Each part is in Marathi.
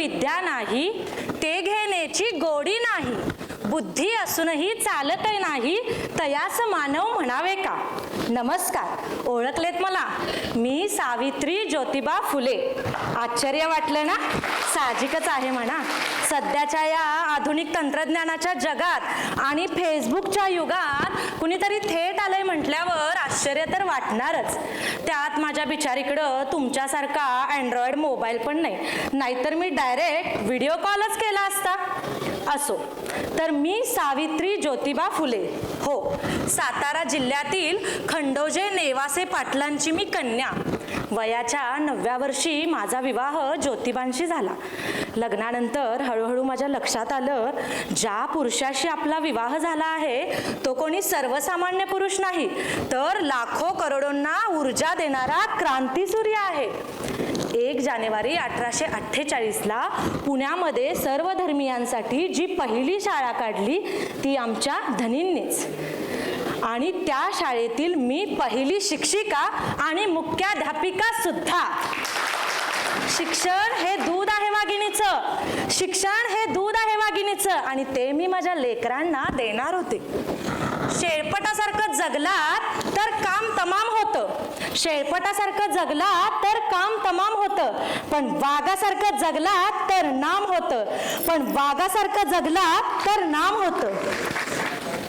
विद्या नाही, ते घेण्याची गोडी नाही. बुद्धी असूनही चालत नाही, तयास मानव म्हणावे का. नमस्कार, ओळखलेत मला? मी सावित्री ज्योतिबा फुले. आश्चर्य वाटलं ना? साहजिकच आहे म्हणा. सध्याच्या या आधुनिक तंत्रज्ञानाच्या जगात आणि फेसबुकच्या युगात कुणीतरी थेट आलंय म्हटल्यावर आश्चर्य तर वाटणारच. त्यात माझ्या बिचारीकडं तुमच्यासारखा अँड्रॉइड मोबाईल पण नाही, नाहीतर मी डायरेक्ट व्हिडिओ कॉलच केला असता. असो, तर मी सावित्री ज्योतिबा फुले. हो, सातारा जिल्ह्यातील खंडोजे नेवासे पाटलांची मी कन्या. वयाच्या 9व्या वर्षी माझा विवाह ज्योतिबांशी झाला. लग्नानंतर हळूहळू माझ्या लक्षात आलं, ज्या पुरुषाशी आपला विवाह झाला आहे तो कोणी सर्वसामान्य पुरुष नाही, तर लाखो करोडोंना ऊर्जा देणारा क्रांतीसूर्य आहे. 1 जानेवारी 1848ला पुण्यामध्ये सर्व धर्मियांसाठी जी पहिली शाळा काढली ती आमच्या धनींनीच. आणि त्या शाळेतील मी पहिली शिक्षिका आणि मुख्याध्यापिका सुद्धा. शिक्षण हे दूध आहे वाघिणीचं, शिक्षण हे दूध आहे वाघिणीचं, आणि ते मी माझ्या लेकरांना देणार होते. शेळपटासारखं जगलात तर काम तमाम होतं, शेळपटासारखं जगलात तर काम तमाम होतं, पण वाघासारखं जगलात तर नाम होतं, पण वाघासारखं जगलात तर नाम होतं.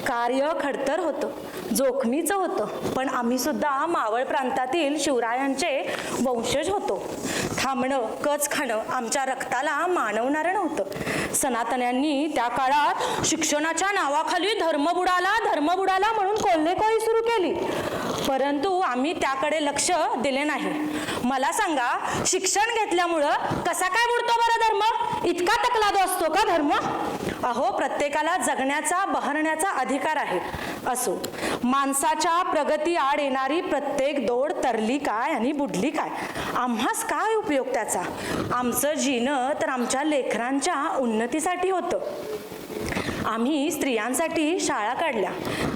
कार्य खडतर होतं, जोखमीचं होतं, पण आम्ही सुद्धा मावळ प्रांतातील शिवरायांचे वंशज होतो. थांबणं, कच खाणं आमच्या रक्ताला मानवणारं नव्हतं. सनातन्यांनी त्या काळात शिक्षणाच्या नावाखाली धर्म बुडाला म्हणून कोल्हेकोळी सुरू केली, परंतु आम्ही त्याकडे लक्ष दिले नाही. मला सांगा, शिक्षण घेतल्यामुळं कसा काय बुडतो बरं धर्म? इतका तकलादो असतो का धर्म? अहो, प्रत्येकाला जगण्याचा, बहरण्याचा अधिकार आहे. असो, माणसाच्या प्रगती आड येणारी प्रत्येक दोड तरली काय आणि बुडली काय? आम्हास काय उपयोग त्याचा? आमचं जीणं तर आमच्या लेकरांच्या उन्नतीसाठी होतं. आम्ही स्त्रियांसाठी शाळा काढल्या.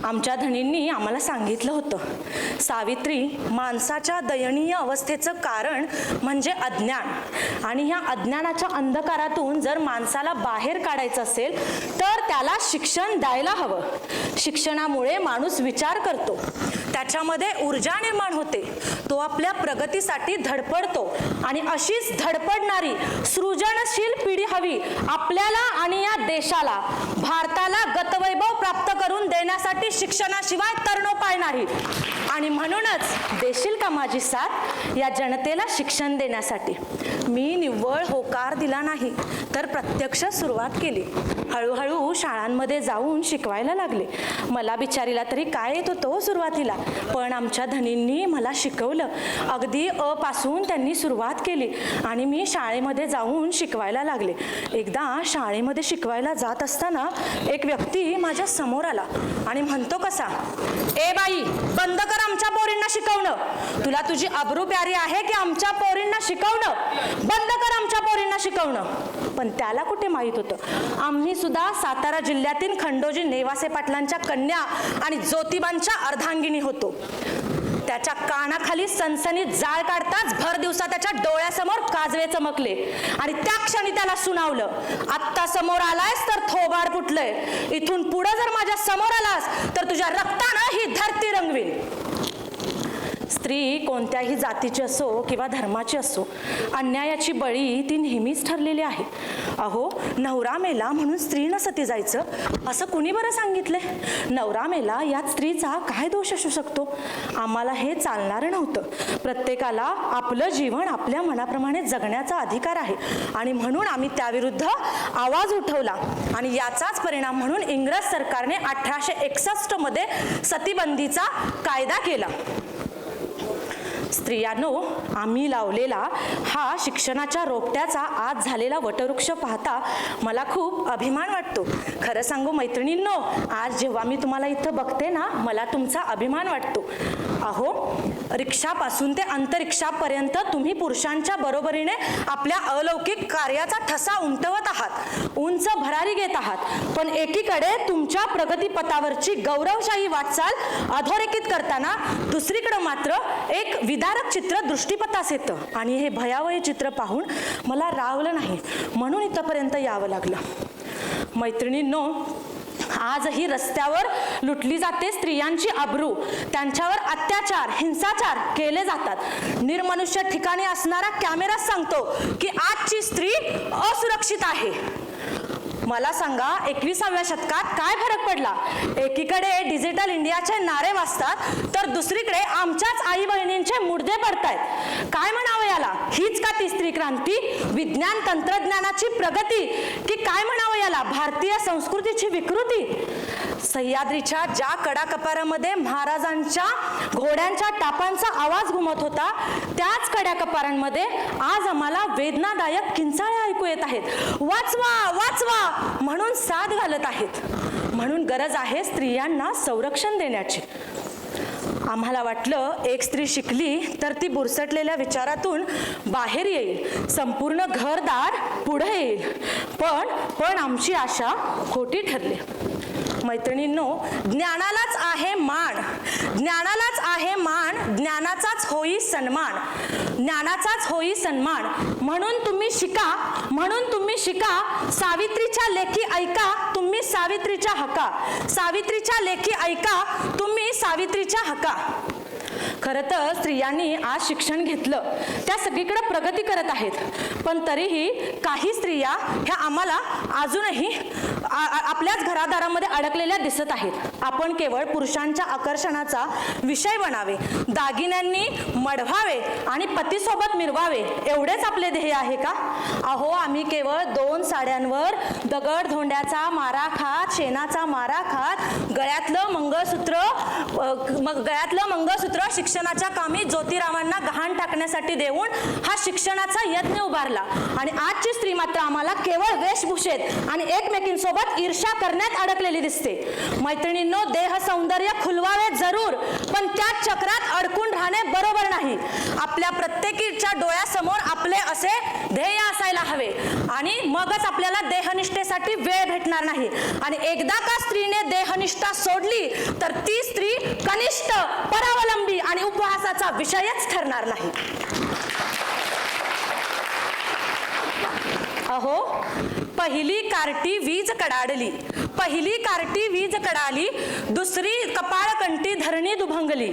आमच्या धनींनी आम्हाला सांगितलं होतं, सावित्री, माणसाच्या दयनीय अवस्थेचं कारण म्हणजे अज्ञान, आणि ह्या अज्ञानाच्या अंधकारातून जर माणसाला बाहेर काढायचं असेल तर त्याला शिक्षण द्यायला हवं. शिक्षणामुळे माणूस विचार करतो, त्याच्यामध्ये ऊर्जा निर्माण होते, तो आपल्या प्रगतीसाठी धडपडतो, आणि अशीच धडपडणारी सृजनशील पिढी हवी आपल्याला आणि या देशाला. भारताला गतवैभव प्राप्त करून देण्यासाठी शिक्षणाशिवाय तरणोपाय नाही. आणि म्हणूनच देशील का माझी साथ या जनतेला शिक्षण देण्यासाठी? मी निव्वळ होकार दिला नाही, तर प्रत्यक्ष सुरुवात केली. हळूहळू शाळांमध्ये जाऊन शिकवायला लागले. मला बिचारीला तरी काय येत होतं सुरुवातीला, पण आमच्या धनींनी मला शिकवलं. अगदी अ पासून त्यांनी सुरुवात केली आणि मी शाळेमध्ये जाऊन शिकवायला लागले. एकदा शाळेमध्ये शिकवायला जात असताना एक व्यक्ती माझ्या समोर आला आणि म्हणतो कसा, ए बाई, बंद कर आमच्या पोरींना शिकवणं. तुला तुझी अब्रू प्यारी आहे की आमच्या पोरींना शिकवणं? बंद कर आमच्या पोरींना शिकवणं. पण त्याला कुठे माहित होतं, आम्ही सुद्धा सातारा जिल्ह्यातील खंडोजी नेवासे पाटलांच्या कन्या आणि ज्योतिबांच्या अर्धांगिनी होतो. त्याच्या कानाखाली सनसनीत जाळ काढताच भर दिवसा त्याच्या डोळ्यासमोर काजवे चमकले आणि त्या क्षणी त्याला सुनावलं, आत्ता समोर आलायस तर थोबाड फुटलंय, इथून पुढे जर माझ्या समोर आलास तर तुझ्या रक्तानं ही धरती रंगवीन. स्त्री कोणत्याही जातीची असो किंवा धर्माची असो, अन्यायाची बळी ती नेहमीच ठरलेली आहे. अहो, नवरा मेला म्हणून स्त्रीनं सती जायचं असं कुणी बरं सांगितले? नवरा मेला यात स्त्रीचा काय दोष असू शकतो? आम्हाला हे चालणारं नव्हतं. प्रत्येकाला आपलं जीवन आपल्या मनाप्रमाणे जगण्याचा अधिकार आहे, आणि म्हणून आम्ही त्याविरुद्ध आवाज उठवला. आणि याचाच परिणाम म्हणून इंग्रज सरकारने 1861 मध्ये सतीबंदीचा कायदा केला. स्त्रियांनो, आम्ही लावलेला हा शिक्षणाच्या रोपट्याचा आज झालेला वटवृक्ष पाहता मला खूप अभिमान वाटतो. खरं सांगू मैत्रिणींनो, आज जेव्हा मी तुम्हाला इथं बघते ना, मला तुमचा अभिमान वाटतो. अहो, रिक्षापासून ते अंतरिक्षापर्यंत तुम्ही पुरुषांच्या बरोबरीने आपल्या अलौकिक कार्याचा ठसा उमटवत आहात, उंच भरारी घेत आहात. पण एकीकडे तुमच्या प्रगतीपथावरची गौरवशाही वाटचाल अधोरेखित करताना दुसरीकडे मात्र एक विधान विदारक चित्र दृष्टीपथास येतं आणि हे भयावह चित्र पाहून मला रावलं नाही, म्हणून इथपर्यंत यावं लागलं. मैत्रिणींनो, आजही रस्त्यावर लुटली जाते स्त्रियांची अब्रू, त्यांच्यावर अत्याचार, हिंसाचार केले जातात. निर्मनुष्य ठिकाणी असणारा कॅमेरा सांगतो की आजची स्त्री असुरक्षित आहे. मला सांगा, 21व्या शतकात काय फरक पडला? एकीकडे डिजिटल इंडियाचे नारे वाजतात, तर दुसरीकडे आमच्याच आई बहिणींचे मुडदे पडतायत. काय म्हणावं याला? हीच का ती स्त्री क्रांती? विज्ञान तंत्रज्ञानाची प्रगती? की काय म्हणावं याला? भारतीय संस्कृतीची विकृती? सह्याद्रीच्या ज्या कडाकपारामध्ये महाराजांच्या घोड्यांच्या टापांचा आवाज घुमत होता, त्याच कड्याकपारांमध्ये आज आम्हाला वेदनादायक किंचाळे ऐकू येत आहेत. वाचवा वाचवा म्हणून साद घालत आहेत. म्हणून गरज आहे स्त्रियांना संरक्षण देण्याची. आम्हाला वाटलं एक स्त्री शिकली तर ती बुरसटलेल्या विचारातून बाहेर येईल, संपूर्ण घरदार पुढे येईल. पण आमची आशा खोटी ठरली. मैत्रिणींनो, ज्ञानालाच आहे मान, ज्ञानालाच आहे मान, ज्ञानाचाच होई सन्मान, ज्ञानाचाच होई सन्मान. म्हणून तुम्ही शिका, म्हणून तुम्ही शिका, सावित्रीच्या लेखी ऐका तुम्ही सावित्रीच्या हका, सावित्रीच्या लेखी ऐका तुम्ही सावित्रीच्या हका. खरं तर स्त्रियांनी आज शिक्षण घेतलं, त्या सगळीकडे प्रगती करत आहेत, पण तरीही काही स्त्रिया ह्या आम्हाला अजूनही आपल्याच घरादारामध्ये अडकलेल्या दिसत आहेत. आपण केवळ पुरुषांच्या आकर्षणाचा विषय बनावे, दागिन्यांनी मढवावे आणि पतीसोबत मिरवावे, एवढेच आपले ध्येय आहे का? अहो, आम्ही केवळ 2 साड्यांवर दगड धोंड्याचा मारा खात, शेणाचा मारा खात, गळ्यातलं मंगळसूत्र शिक्षणाच्या कामी ज्योतिरावांना गहाण टाकण्यासाठी देऊन हा शिक्षणाचा यज्ञ उभारला. आणि आजची स्त्री मात्र आम्हाला केवळ वेशभूषेत आणि एकमेकींसोबत ईर्ष्या करण्यात अडकलेली दिसते. मैत्रिणींनो, देह सौंदर्य खुलवावे जरूर, पण त्या चक्रात अडकून राहणे बरोबर नाही. आपल्या प्रत्येकीच्या डोळ्यासमोर आपले असे ध्येय असायला हवे आणि मगच आपल्याला देहनिष्ठेसाठी वेळ भेटणार नाही. आणि एकदा का स्त्रीने देहनिष्ठा सोडली तर ती स्त्री कनिष्ठ, परावलंबी आणि उपहासाचा विषयच ठरणार नाही. अहो, पहिली कार्टी वीज कडाडली, पहिली कार्टी वीज कडाली, दुसरी कपाळकंठी धरणी दुभंगली.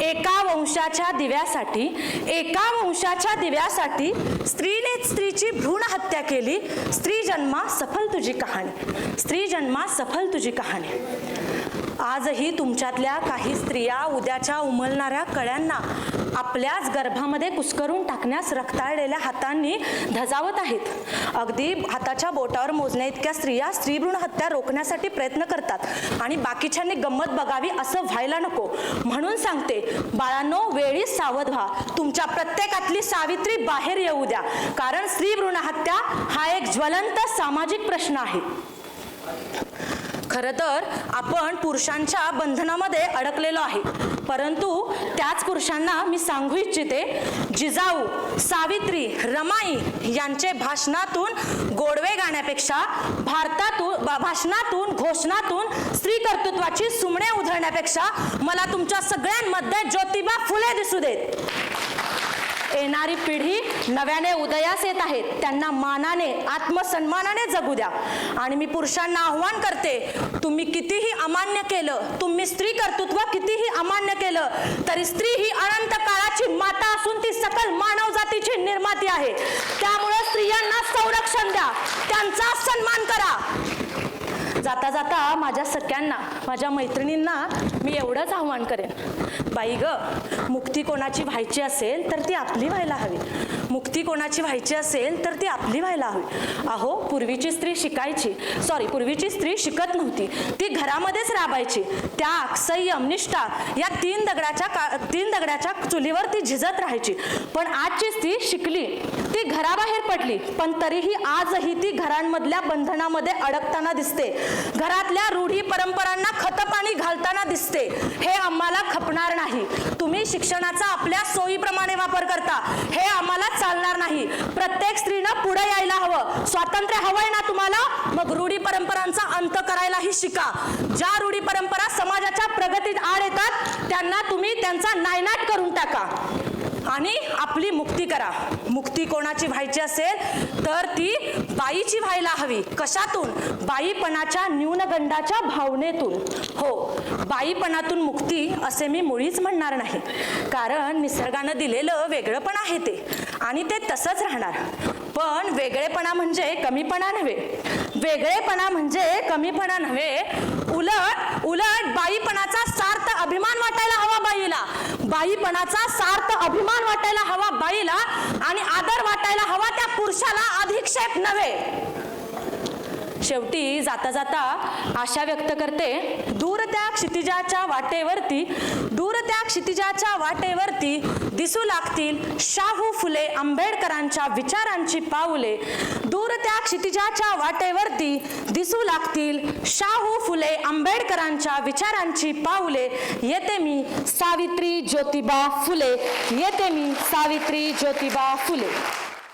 एका वंशाच्या दिव्यासाठी, एका वंशाच्या दिव्यासाठी स्त्रीने स्त्रीची भ्रूण हत्या केली. स्त्री जन्मा सफल तुझी कहाणी, स्त्री जन्मा सफल तुझी कहाणी. आजही तुमच्यातल्या काही स्त्रिया उद्याच्या उमलणाऱ्या कळ्यांना आपल्याच गर्भामध्ये कुस्करून टाकण्यास रक्ताळलेल्या हातांनी धजावत आहेत. अगदी हाताच्या बोटावर मोजण्या इतक्या स्त्रिया स्त्रीभ्रूण हत्या रोखण्यासाठी प्रयत्न करतात आणि बाकीच्यांनी गंमत बघावी असं व्हायला नको. म्हणून सांगते, बाळांनो, वेळीच सावध व्हा. तुमच्या प्रत्येकातली सावित्री बाहेर येऊ द्या, कारण स्त्रीभ्रूण हत्या हा एक ज्वलंत सामाजिक प्रश्न आहे. खरं तर आपण पुरुषांच्या बंधनामध्ये अडकलेलो आहे, परंतु त्याच पुरुषांना मी सांगू इच्छिते, जिजाऊ, सावित्री, रमाई यांचे भाषणातून गोडवे गाण्यापेक्षा भाषणातून, घोषणातून स्त्री कर्तृत्वाची सुमणे उधळण्यापेक्षा मला तुमच्या सगळ्यांमध्ये ज्योतिबा फुले दिसू देत. येणारी पिढी नव्याने उदयास येत आहेत, त्यांना मानाने, आत्मसन्मानाने जगू द्या. आणि मी पुरुषांना आव्हान करते, तुम्ही कितीही अमान्य केलं, तुम्ही स्त्री कर्तृत्व कितीही अमान्य केलं, तरी स्त्री ही अनंत काळाची माता असून ती सकल मानव जातीची निर्माती आहे. त्यामुळे स्त्रियांना संरक्षण द्या, त्यांचा सन्मान करा. जाता जाता माझ्या सख्यांना, माझ्या मैत्रिणींना मी एवढंच आव्हान करेन, बाई ग, मुक्ती कोणाची व्हायची असेल तर ती आपली व्हायला हवी. मुक्ती कोणाची व्हायची असेल तर ती आपली व्हायला हवी. अहो, पूर्वीची स्त्री शिकत नव्हती, ती घरामध्येच राबायची. त्याग, संयम, निष्ठा या तीन दगडाच्या चुलीवर ती झिजत राहायची. पण आजची स्त्री शिकली, ती घराबाहेर पडली, पण तरीही आजही ती घरांमधल्या बंधनामध्ये अडकताना दिसते, घरातल्या रूढी परंपरांना खतपाणी घालताना दिसते. हे आम्हाला खपणार नाही. तुम्ही शिक्षणाचा आपल्या सोयीप्रमाणे वापर करता, हे आम्हाला चालणार नाही. प्रत्येक स्त्रीनं पुढे यायला हवं. स्वातंत्र्य हवंय ना तुम्हाला, मग रूढी परंपरांचा अंत करायलाही शिका. ज्या रूढी परंपरा समाजाच्या प्रगतीत आड येतात त्यांना तुम्ही त्यांचा नायनाट करून टाका. आणि आपली मुक्ती करा. मुक्ती कोणाची व्हायची असेल तर ती बाईची व्हायला हवी. कशातून? बाईपणाच्या न्यूनगंडाच्या भावनेतून. हो, बाईपणातून मुक्ती असे मी मुळीच म्हणणार नाही, कारण निसर्गानं दिलेलं वेगळंपण आहे ते, आणि ते तसंच राहणार. पण वेगळेपणा म्हणजे कमीपणा नव्हे. वेगळेपणा म्हणजे कमीपणा नव्हे. उलट उलट बाईपणाचा सार्थ अभिमान वाटायला हवा बाईला. बाईपणाचा सार्थ अभिमान वाटायला हवा बाईला, आणि आदर वाटायला हवा त्या पुरुषाला, अधिक्षेप नव्हे. शेवटी जाता जाता आशा व्यक्त करते, दूर त्या क्षितिजाच्या वाटेवरती, दूर त्या क्षितिजाच्या वाटेवरती दिसू लागतील शाहू फुले आंबेडकरांच्या विचारांची पाऊले. दूर त्या क्षितिजाच्या वाटेवरती दिसू लागतील शाहू फुले आंबेडकरांच्या विचारांची पाऊले. येते मी सावित्री ज्योतिबा फुले, येते मी सावित्री ज्योतिबा फुले.